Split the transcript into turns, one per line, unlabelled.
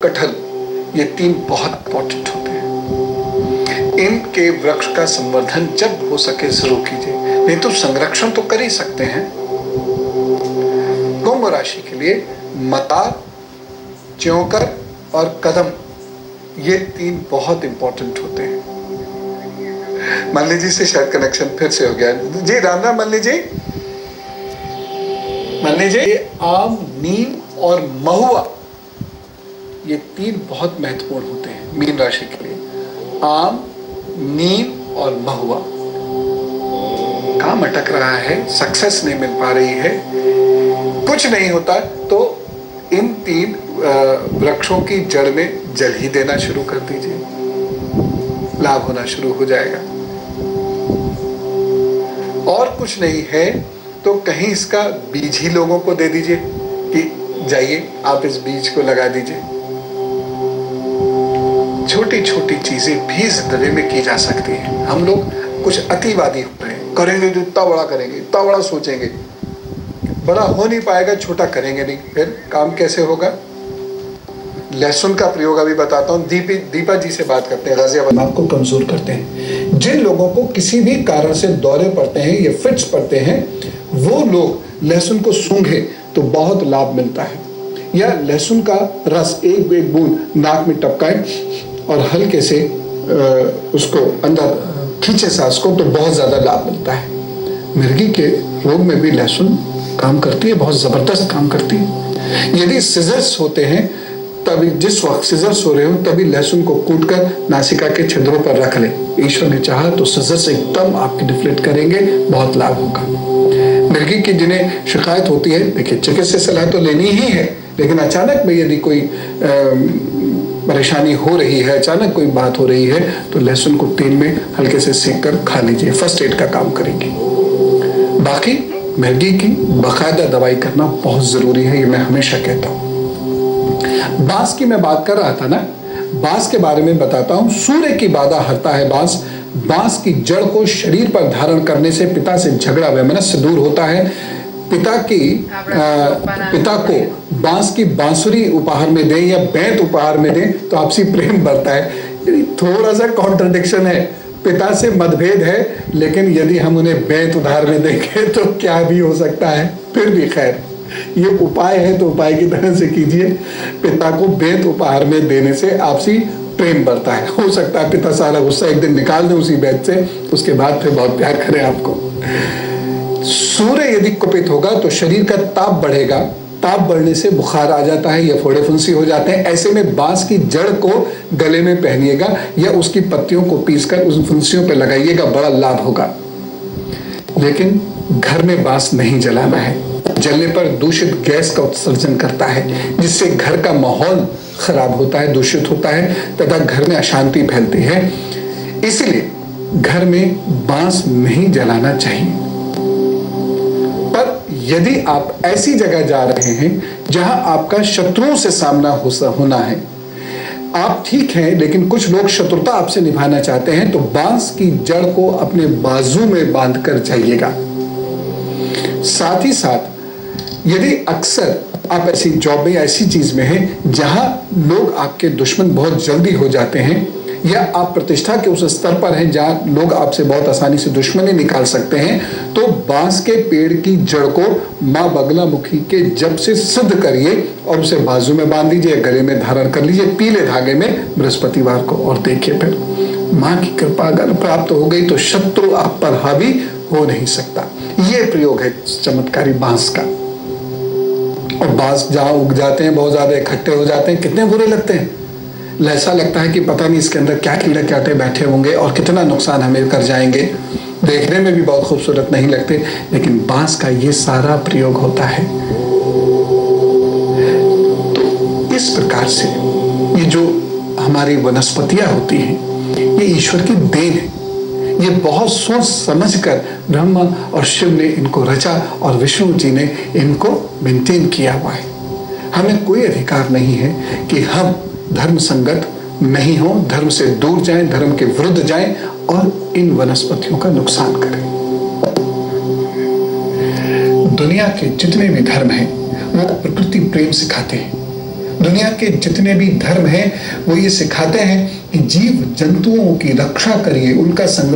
कटहल, ये 3 बहुत इंपॉर्टेंट होते हैं। इनके वृक्ष का संवर्धन जब हो सके जरूर कीजिए, नहीं तो संरक्षण तो कर ही सकते हैं। कुंभ राशि के लिए मदार, च्योंकर और कदम, ये 3 बहुत इंपॉर्टेंट होते हैं। मल्ली जी से शायद कनेक्शन फिर से हो गया जी। राम राम मल्ली जी। मल्ली जी, ये आम, नीम और महुआ, ये 3 बहुत महत्वपूर्ण होते हैं मीन राशि के लिए। आम, नीम और महुआ। काम अटक रहा है, सक्सेस नहीं मिल पा रही है, कुछ नहीं होता, तो इन 3 वृक्षों की जड़ में जल ही देना शुरू कर दीजिए, लाभ होना शुरू हो जाएगा। और कुछ नहीं है तो कहीं इसका बीज ही लोगों को दे दीजिए कि जाइए आप इस बीज को लगा दीजिए। छोटी छोटी चीजें भी जिंदगी में की जा सकती हैं। हम लोग कुछ अतिवादी हो रहे हैं, करेंगे तो इतना बड़ा करेंगे, इतना बड़ा सोचेंगे, बड़ा हो नहीं पाएगा, छोटा करेंगे नहीं, फिर काम कैसे होगा। लहसुन का प्रयोग अभी बताता हूँ। दीपा जी से बात करते हैं, गाजियाबाद को कमजोर करते हैं। जिन लोगों को किसी भी कारण से दौरे पड़ते हैं या फिट्स पड़ते हैं, वो लोग लहसुन को सूंघे तो बहुत लाभ मिलता है। या लहसुन का रस एक बूंद नाक में टपकाए और हल्के से उसको अंदर खींचे सांस को, तो बहुत ज्यादा लाभ मिलता है। मिर्गी के रोग में भी लहसुन काम करती है, बहुत जबरदस्त काम करती है। यदि सिजर्स होते हैं, तभी जिस वक्त सिजर्स हो रहे हो तभी लहसुन को कूटकर नासिका के छिद्रों पर रख ले। ईश्वर ने चाहा तो सिजर्स एकदम आपकी डिफ्लेक्ट करेंगे, बहुत लाभ होगा। मिर्गी की जिन्हें शिकायत होती है, देखिए चिकित्सा सलाह तो लेनी ही है, लेकिन अचानक में यदि कोई परेशानी हो रही है, अचानक कोई बात हो रही है, तो लहसुन को तेल में हल्के से सेक कर खा लीजिए, फर्स्ट एड का काम करेंगे। बाकी मिर्गी की बाकायदा दवाई करना बहुत जरूरी है, ये मैं हमेशा कहता हूँ। बांस की मैं बात कर रहा था ना, बांस के बारे में बताता हूँ। सूर्य की बाधा हरता है बांस। बांस की जड़ को शरीर पर धारण करने से पिता से झगड़ा वैमनस्य दूर होता है। पिता को बांस की बांसुरी उपहार में दें या बैंत उपहार में दें तो आपसी प्रेम बढ़ता है। थोड़ा सा कॉन्ट्रडिक्शन है, पिता से मतभेद है, लेकिन यदि हम उन्हें बैंत उधार में देंगे तो क्या भी हो सकता है। फिर भी खैर, ये उपाय है तो उपाय की तरह से कीजिए। पिता को बैंत उपहार में देने से आपसी प्रेम बढ़ता है। हो सकता है पिता सारा गुस्सा एक दिन निकाल दें उसी बैंत से, उसके बाद फिर बहुत प्यार करें आपको। सूर्य यदि कुपित होगा तो शरीर का ताप बढ़ेगा, ताप बढ़ने से बुखार आ जाता है या फोड़े फुंसी हो जाते हैं। ऐसे में बांस की जड़ को गले में पहनिएगा या उसकी पत्तियों को पीसकर उस फुंसियों पर लगाइएगा, बड़ा लाभ होगा। लेकिन घर में बांस नहीं जलाना है, जलने पर दूषित गैस का उत्सर्जन करता है, जिससे घर का माहौल खराब होता है, दूषित होता है तथा घर में अशांति फैलती है। इसलिए घर में बांस नहीं जलाना चाहिए। यदि आप ऐसी जगह जा रहे हैं जहां आपका शत्रुओं से सामना होना है, आप ठीक हैं लेकिन कुछ लोग शत्रुता आपसे निभाना चाहते हैं, तो बांस की जड़ को अपने बाजू में बांधकर जाइएगा। साथ ही साथ यदि अक्सर आप ऐसी जॉब में, ऐसी चीज में हैं जहां लोग आपके दुश्मन बहुत जल्दी हो जाते हैं, या आप प्रतिष्ठा के उस स्तर पर हैं जहां लोग आपसे बहुत आसानी से दुश्मनी निकाल सकते हैं, तो बांस के पेड़ की जड़ को माँ बगलामुखी के जप से सिद्ध करिए और उसे बाजू में बांध दीजिए, गले में धारण कर लीजिए पीले धागे में बृहस्पतिवार को। और देखिए फिर माँ की कृपा अगर प्राप्त हो गई तो शत्रु आप पर हावी हो नहीं सकता। ये प्रयोग है चमत्कारी बांस का। और बांस जहां उग जाते हैं, बहुत ज्यादा इकट्ठे हो जाते हैं, कितने बुरे लगते हैं। ऐसा लगता है कि पता नहीं इसके अंदर क्या कीड़े कांटे बैठे होंगे और कितना नुकसान हमें कर जाएंगे। देखने में भी बहुत खूबसूरत नहीं लगते, लेकिन बांस का ये सारा प्रयोग होता है। तो इस प्रकार से ये जो हमारी वनस्पतियां होती हैं, ये ईश्वर की देन है। ये बहुत सोच समझकर ब्रह्मा और शिव ने इनको रचा और विष्णु जी ने इनको मेंटेन किया हुआ है। हमें कोई अधिकार नहीं है कि हम धर्म संगत नहीं हो, धर्म से दूर जाएं, धर्म के विरुद्ध जाएं और इन वनस्पतियों का नुकसान करें। दुनिया के जितने भी धर्म हैं वो प्रकृति प्रेम सिखाते हैं, दुनिया के जितने भी धर्म हैं वो ये सिखाते हैं कि जीव जंतुओं की रक्षा करिए, उनका संग्रह